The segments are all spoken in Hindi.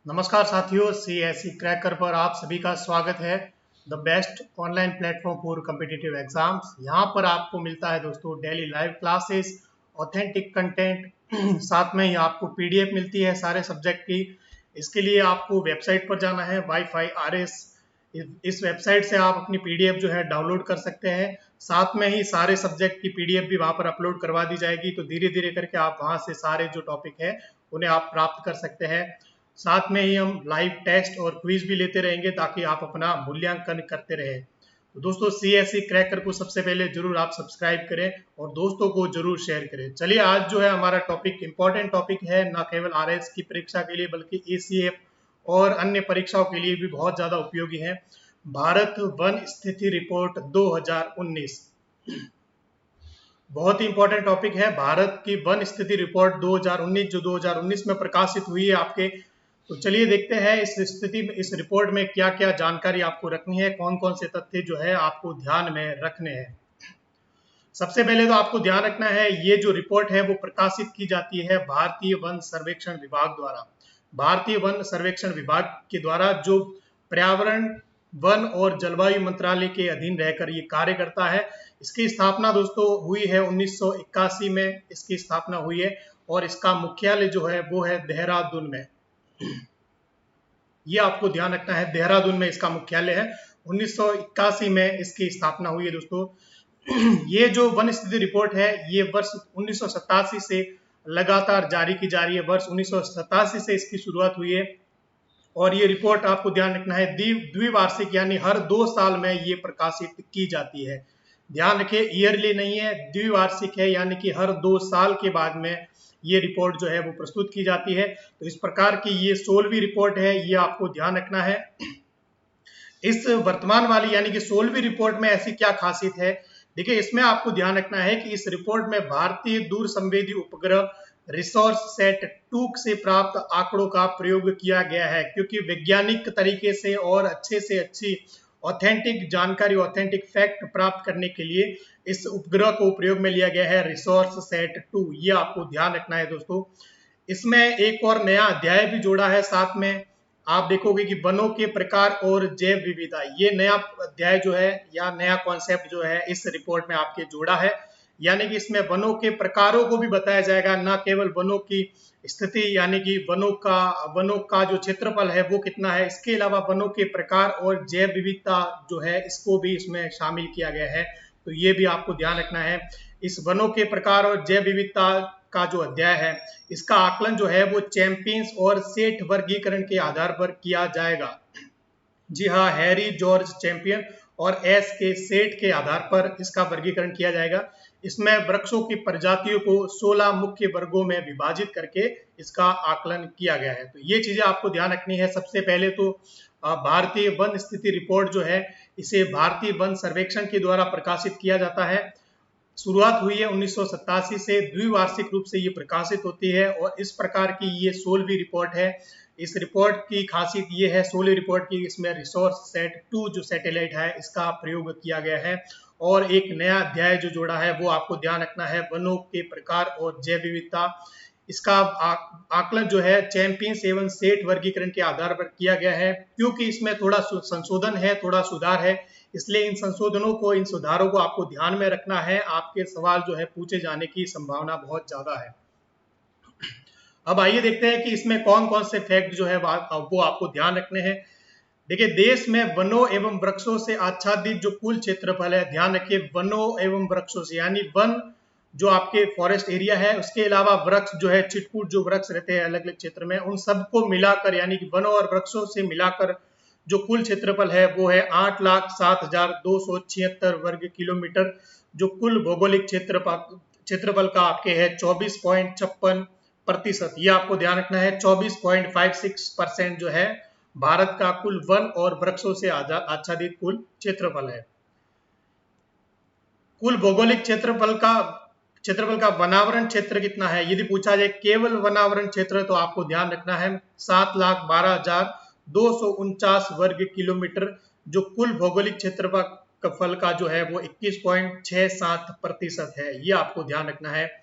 नमस्कार साथियों, सीएसई क्रैकर पर आप सभी का स्वागत है। The best online platform for competitive exams. यहाँ पर आपको मिलता है दोस्तों daily live classes, authentic content, साथ में ही आपको पीडीएफ मिलती है सारे सब्जेक्ट की। इसके लिए आपको वेबसाइट पर जाना है वाईफाई आरएस। इस वेबसाइट से आप अपनी पीडीएफ जो है डाउनलोड कर सकते हैं। साथ में ही सारे सब्जेक्ट की पीडीएफ भी वहाँ पर अपलोड करवा दी जाएगी, तो धीरे धीरे करके आप वहाँ से सारे जो टॉपिक है उन्हें आप प्राप्त कर सकते हैं। साथ में ही हम लाइव टेस्ट और क्विज भी लेते रहेंगे ताकि आप अपना मूल्यांकन करते रहें। तो दोस्तों, सीएसई क्रैकर को सबसे पहले जरूर आप सब्सक्राइब करें और दोस्तों को जरूर शेयर करें। चलिए, आज जो है हमारा टॉपिक इंपॉर्टेंट टॉपिक है, न केवल आरएस की परीक्षा के लिए बल्कि एसीएफ और अन्य परीक्षाओं के लिए भी बहुत ज्यादा उपयोगी है। भारत वन स्थिति रिपोर्ट 2019 बहुत ही इंपॉर्टेंट टॉपिक है। भारत की वन स्थिति रिपोर्ट 2019 जो 2019 में प्रकाशित हुई है आपके। तो चलिए देखते हैं इस स्थिति में, इस रिपोर्ट में क्या क्या जानकारी आपको रखनी है, कौन कौन से तथ्य जो है आपको ध्यान में रखने हैं। सबसे पहले तो आपको ध्यान रखना है, ये जो रिपोर्ट है वो प्रकाशित की जाती है भारतीय वन सर्वेक्षण विभाग द्वारा। भारतीय वन सर्वेक्षण विभाग के द्वारा, जो पर्यावरण, वन और जलवायु मंत्रालय के अधीन रहकर ये कार्य करता है। इसकी स्थापना दोस्तों हुई है 1981 में इसकी स्थापना हुई है और इसका मुख्यालय जो है वो है देहरादून में। ये आपको ध्यान रखना है, देहरादून में इसका मुख्यालय है। 1981 में इसकी स्थापना हुई है दोस्तों। ये जो वन स्थिति रिपोर्ट है ये वर्ष 1987 से लगातार जारी की जा रही है। वर्ष 1987 से इसकी शुरुआत हुई है और ये रिपोर्ट आपको ध्यान रखना है द्विवार्षिक यानी हर 2 साल में ये प्रकाशित की जाती है। ध्यान रखिए, ईयरली नहीं है, द्विवार्षिक है, यानी कि हर 2 साल के बाद में ये रिपोर्ट जो है वो प्रस्तुत की जाती है। तो इस प्रकार की ये 16वीं रिपोर्ट है, ये आपको ध्यान रखना है। इस वर्तमान वाली यानी कि 16वीं रिपोर्ट में ऐसी क्या खासियत है, देखिए इसमें आपको ध्यान रखना है कि इस रिपोर्ट में भारतीय दूर संवेदी उपग्रह रिसोर्स सेट 2 से प्राप्त आंकड़ों का प्रयोग किया गया है, क्योंकि वैज्ञानिक तरीके से और अच्छे से अच्छी ऑथेंटिक जानकारी, ऑथेंटिक फैक्ट प्राप्त करने के लिए इस उपग्रह को प्रयोग में लिया गया है, रिसोर्स सेट 2। ये आपको ध्यान रखना है दोस्तों। इसमें एक और नया अध्याय भी जोड़ा है साथ में। आप देखोगे कि वनों के प्रकार और जैव विविधता, ये नया अध्याय जो है या नया कॉन्सेप्ट जो है इस रिपोर्ट में आपके जोड़ा है। यानी कि इसमें वनों के प्रकारों को भी बताया जाएगा, न केवल वनों की स्थिति यानी कि वनों का जो क्षेत्रफल है वो कितना है, इसके अलावा वनों के प्रकार और जैव विविधता जो है इसको भी इसमें शामिल किया गया है। तो ये भी आपको ध्यान रखना है। इस वनों के प्रकार और जैव विविधता का जो अध्याय है इसका आकलन जो है वो चैंपियंस और सेठ वर्गीकरण के आधार पर किया जाएगा। जी हाँ, हैरी जॉर्ज चैंपियन और एस के सेठ के आधार पर इसका वर्गीकरण किया जाएगा। इसमें वृक्षों की प्रजातियों को 16 मुख्य वर्गों में विभाजित करके इसका आकलन किया गया है। तो ये चीजें आपको ध्यान रखनी है। सबसे पहले तो भारतीय वन स्थिति रिपोर्ट जो है इसे भारतीय वन सर्वेक्षण के द्वारा प्रकाशित किया जाता है। शुरुआत हुई है 1987 से, द्विवार्षिक रूप से ये प्रकाशित होती है और इस प्रकार की ये 16वीं रिपोर्ट है। इस रिपोर्ट की खासियत ये है 16वीं रिपोर्ट की, इसमें रिसोर्स सेट 2 जो सैटेलाइट है इसका प्रयोग किया गया है और एक नया अध्याय जो जोड़ा है वो आपको ध्यान रखना है, वनों के प्रकार और जैव विविधता। इसका आकलन जो है चैंपियंस एवं सेठ वर्गीकरण के आधार पर किया गया है। क्योंकि इसमें थोड़ा संशोधन है, थोड़ा सुधार है, इसलिए इन संशोधनों को, इन सुधारों को आपको ध्यान में रखना है। आपके सवाल जो है पूछे जाने की संभावना बहुत ज्यादा है। अब आइए देखते हैं कि इसमें कौन कौन से फैक्ट जो है वो आपको ध्यान रखने हैं। देखिए, देश में वनों एवं वृक्षों से आच्छादित जो कुल क्षेत्रफल है, ध्यान रखिए वनों एवं वृक्षों से, यानी वन जो आपके फॉरेस्ट एरिया है, उसके अलावा वृक्ष जो है, चिटकूट जो वृक्ष रहते हैं अलग अलग क्षेत्र में, उन सबको मिलाकर यानी कि वनों और वृक्षों से मिलाकर जो कुल क्षेत्रफल है वो है 8,07,276 वर्ग किलोमीटर। जो कुल भौगोलिक क्षेत्रफल का आपके है 24.56%। ये आपको ध्यान रखना है, 24.56% जो है भारत का कुल वन और वृक्षों से आच्छादित कुल क्षेत्रफल है। कुल भौगोलिक क्षेत्रफल का वनावरण क्षेत्र कितना है, यदि पूछा जाए केवल वनावरण क्षेत्र, तो आपको ध्यान रखना है 7,12,249 वर्ग किलोमीटर। जो कुल भौगोलिक क्षेत्रफल का जो है वो 21.67% है। ये आपको ध्यान रखना है।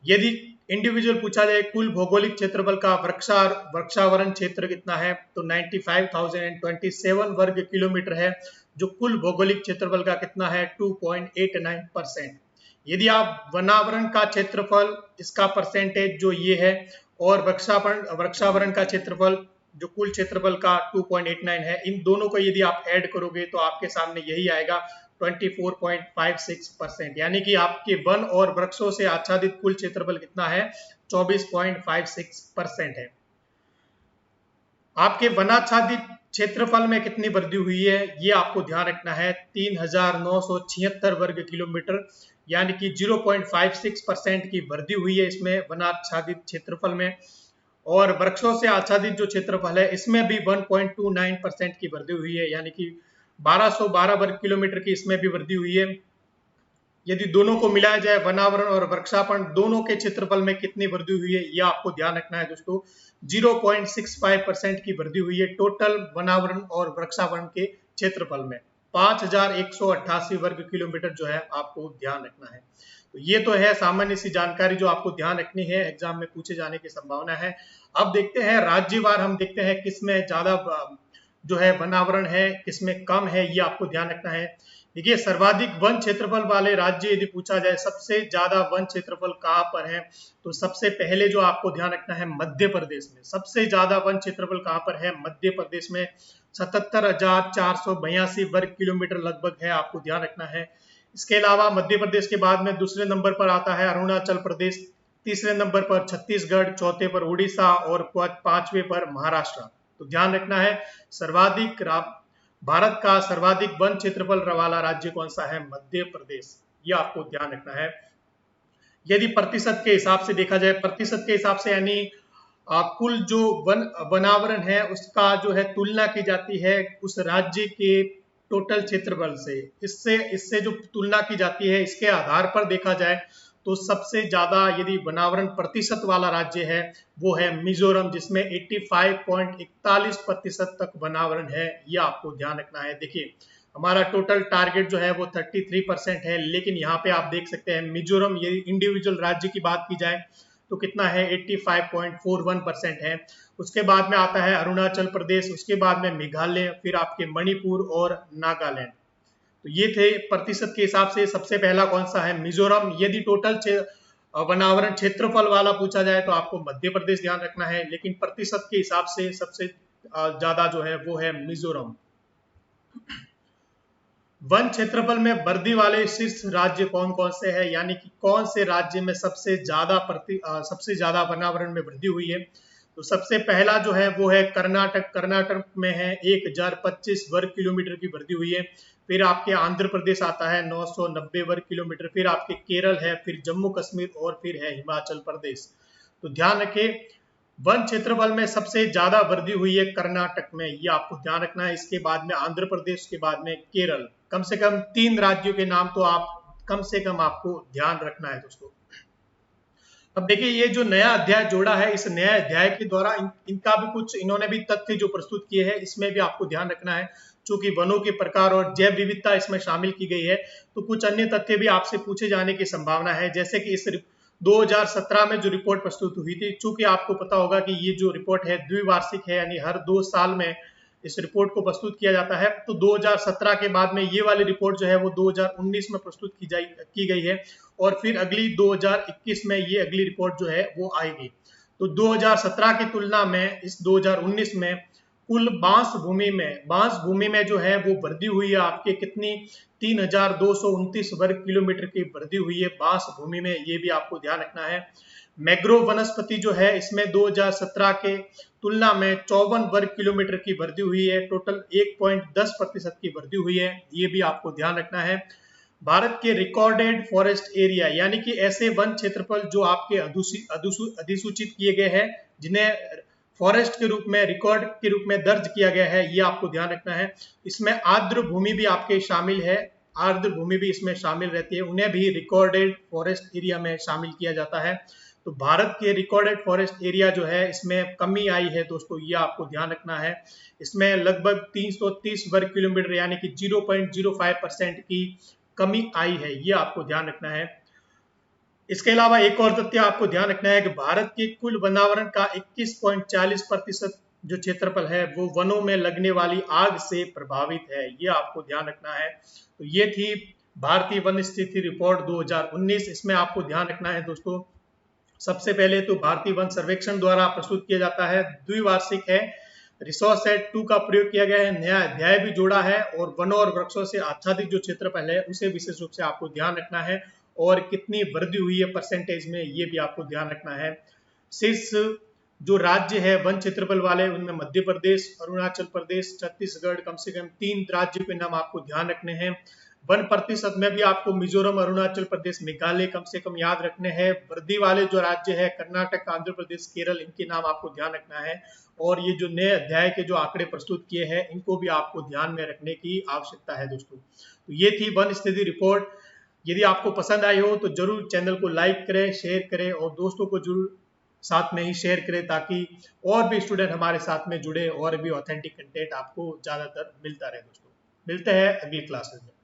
यदि इंडिविजुअल पूछा जाए कुल भौगोलिक क्षेत्रफल का वृक्षावरण क्षेत्र कितना है, तो 95,027 वर्ग किलोमीटर है, जो कुल भौगोलिक क्षेत्रफल का कितना है 2.89%। यदि आप वनावरण का क्षेत्रफल इसका परसेंटेज जो ये है और वृक्षावरण का क्षेत्रफल जो कुल क्षेत्रफल का 2.89 है, इन दोनों को यदि आप ऐड करोगे तो आपके सामने यही आएगा 24.56%। यानी कि आपके वन और वृक्षों से आच्छादित कुल क्षेत्रफल कितना है 24.56% है। आपके वनाच्छादित क्षेत्रफल में कितनी वृद्धि हुई है ये आपको ध्यान रखना है 3,976 वर्ग किलोमीटर, यानी कि 0.56% की वृद्धि हुई है इसमें वनाच्छादित क्षेत्रफल में। और वृक्षों से आच्छादित जो क्षेत्रफल है इसमें भी 1.29% की वृद्धि हुई है, यानी कि 1212 वर्ग किलोमीटर की इसमें भी वृद्धि हुई है। यदि दोनों को मिलाया जाए वनावरण और वृक्षापन दोनों के क्षेत्रफल में कितनी वृद्धि हुई है यह आपको ध्यान रखना है दोस्तों, 0.65% की वृद्धि हुई है टोटल वनावरण और वृक्षावरण के क्षेत्रफल में। 5,188 वर्ग किलोमीटर जो है आपको ध्यान रखना है। तो ये तो है सामान्य सी जानकारी जो आपको ध्यान रखनी है, एग्जाम में पूछे जाने की संभावना है। अब देखते हैं राज्यवार, हम देखते हैं किसमें ज्यादा जो है वनावरण है किसमें कम है, ये आपको ध्यान रखना है। देखिए सर्वाधिक वन क्षेत्रफल वाले राज्य यदि पूछा जाए सबसे ज्यादा वन क्षेत्रफल कहाँ पर है, तो सबसे पहले जो आपको ध्यान रखना है मध्य प्रदेश में सबसे ज्यादा वन क्षेत्रफल कहाँ पर है, मध्य प्रदेश में 77,482 वर्ग किलोमीटर लगभग है, आपको ध्यान रखना है। इसके अलावा मध्य प्रदेश के बाद में दूसरे नंबर पर आता है अरुणाचल प्रदेश, तीसरे नंबर पर छत्तीसगढ़, चौथे पर उड़ीसा और पांचवें पर महाराष्ट्र। तो ध्यान रखना है सर्वाधिक भारत का सर्वाधिक वन क्षेत्रफल वाला राज्य कौन सा है, मध्य प्रदेश, ये आपको ध्यान रखना है। यदि प्रतिशत के हिसाब से देखा जाए, प्रतिशत के हिसाब से यानी कुल जो वनावरण है उसका जो है तुलना की जाती है उस राज्य के टोटल क्षेत्रफल से, इससे जो तुलना की जाती है इसके आधार पर देखा जाए तो सबसे ज्यादा यदि वनावरण प्रतिशत वाला राज्य है वो है मिजोरम, जिसमें 85.41% तक वनावरण है, ये आपको ध्यान रखना है। देखिए हमारा टोटल टारगेट जो है वो 33% है, लेकिन यहाँ पे आप देख सकते हैं मिजोरम ये इंडिविजुअल राज्य की बात की जाए तो कितना है 85.41% है। उसके बाद में आता है अरुणाचल प्रदेश, उसके बाद में मेघालय, फिर आपके मणिपुर और नागालैंड। तो ये थे प्रतिशत के हिसाब से सबसे पहला कौन सा है, मिजोरम। यदि टोटल वनावरण क्षेत्रफल वाला पूछा जाए तो आपको मध्य प्रदेश ध्यान रखना है, लेकिन प्रतिशत के हिसाब से सबसे ज्यादा जो है वो है मिजोरम। वन क्षेत्रफल में वृद्धि वाले शीर्ष राज्य कौन कौन से हैं, यानी कि कौन से राज्य में सबसे ज्यादा वनावरण में वृद्धि हुई है। तो सबसे पहला जो है वो है कर्नाटक, कर्नाटक में है 1,025 वर्ग किलोमीटर की वृद्धि हुई है। फिर आपके आंध्र प्रदेश आता है 990 वर्ग किलोमीटर, फिर आपके केरल है, फिर जम्मू कश्मीर और फिर है हिमाचल प्रदेश। तो ध्यान रखें वन क्षेत्रफल में सबसे ज्यादा वृद्धि हुई है कर्नाटक में, ये आपको ध्यान रखना है। इसके बाद में आंध्र प्रदेश, के बाद में केरल। कम से कम 3 राज्यों के नाम तो आप कम से कम आपको ध्यान रखना है दोस्तों। अब देखिए ये जो नया अध्याय जोड़ा है, इस नया अध्याय के द्वारा इनका भी कुछ इन्होंने भी तथ्य जो प्रस्तुत किए हैं इसमें भी आपको ध्यान रखना है। चूंकि वनों के प्रकार और जैव विविधता इसमें शामिल की गई है तो कुछ अन्य तथ्य भी आपसे पूछे जाने की संभावना है, जैसे कि इस 2017 में जो रिपोर्ट प्रस्तुत हुई थी। चूंकि आपको पता होगा कि ये जो रिपोर्ट है द्विवार्षिक है, यानी हर 2 साल में इस रिपोर्ट को प्रस्तुत किया जाता है। तो 2017 के बाद में ये वाली रिपोर्ट जो है वो 2019 में प्रस्तुत की गई है और फिर अगली 2021 में ये अगली रिपोर्ट जो है वो आएगी। तो 2017 की तुलना में इस 2019 में कुल बांस भूमि में जो है वो वृद्धि हुई है आपके कितनी 3,229 वर्ग किलोमीटर की वृद्धि हुई है बांस भूमि में, ये भी आपको ध्यान रखना है। मैग्रोव वनस्पति जो है इसमें 2017 के तुलना में 54 वर्ग किलोमीटर की वृद्धि हुई है, टोटल 1.10% की वृद्धि हुई है, ये भी आपको ध्यान रखना है। भारत के रिकॉर्डेड फॉरेस्ट एरिया यानी कि ऐसे वन क्षेत्रफल जो आपके अधिसूचित किए गए हैं, जिन्हें फॉरेस्ट के रूप में रिकॉर्ड के रूप में दर्ज किया गया है, ये आपको ध्यान रखना है। इसमें आर्द्र भूमि भी आपके शामिल है, आर्द्र भूमि भी इसमें शामिल रहती है, उन्हें भी रिकॉर्डेड फॉरेस्ट एरिया में शामिल किया जाता है। तो भारत के रिकॉर्डेड फॉरेस्ट एरिया जो है इसमें कमी आई है दोस्तों, ये आपको ध्यान रखना है। इसमें लगभग 330 वर्ग किलोमीटर यानी कि 0.05% की कमी आई है, ये आपको ध्यान रखना है। इसके अलावा एक और तथ्य आपको ध्यान रखना है कि भारत के कुल वनावरण का 21.40% जो क्षेत्रफल है वो वनों में लगने वाली आग से प्रभावित है। ये आपको ध्यान रखना है। तो ये थी भारतीय वन स्थिति रिपोर्ट 2019। इसमें आपको ध्यान रखना है दोस्तों, सबसे पहले तो भारतीय वन सर्वेक्षण द्वारा प्रस्तुत किया जाता है, द्विवार्षिक है। रिसोर्स सेट 2 का प्रयोग किया गया है, नया अध्याय भी जोड़ा है और वनों और वृक्षों से आच्छादित जो क्षेत्रफल है उसे विशेष रूप से आपको ध्यान रखना है और कितनी वृद्धि हुई है परसेंटेज में ये भी आपको ध्यान रखना है। शीर्ष जो राज्य है वन क्षेत्रफल वाले उनमें मध्य प्रदेश, अरुणाचल प्रदेश, छत्तीसगढ़, कम से कम 3 राज्य के नाम आपको ध्यान रखने हैं। वन प्रतिशत में भी आपको मिजोरम, अरुणाचल प्रदेश, मेघालय कम से कम याद रखने हैं। वृद्धि वाले जो राज्य है कर्नाटक, आंध्र प्रदेश, केरल, इनके नाम आपको ध्यान रखना है। और ये जो नए अध्याय के जो आंकड़े प्रस्तुत किए हैं इनको भी आपको ध्यान में रखने की आवश्यकता है दोस्तों। तो ये थी वन स्थिति रिपोर्ट। यदि आपको पसंद आई हो तो जरूर चैनल को लाइक करें, शेयर करें और दोस्तों को जरूर साथ में ही शेयर करें ताकि और भी स्टूडेंट हमारे साथ में जुड़े और भी ऑथेंटिक कंटेंट आपको ज्यादातर मिलता रहे दोस्तों। मिलते हैं अगली क्लासेस में।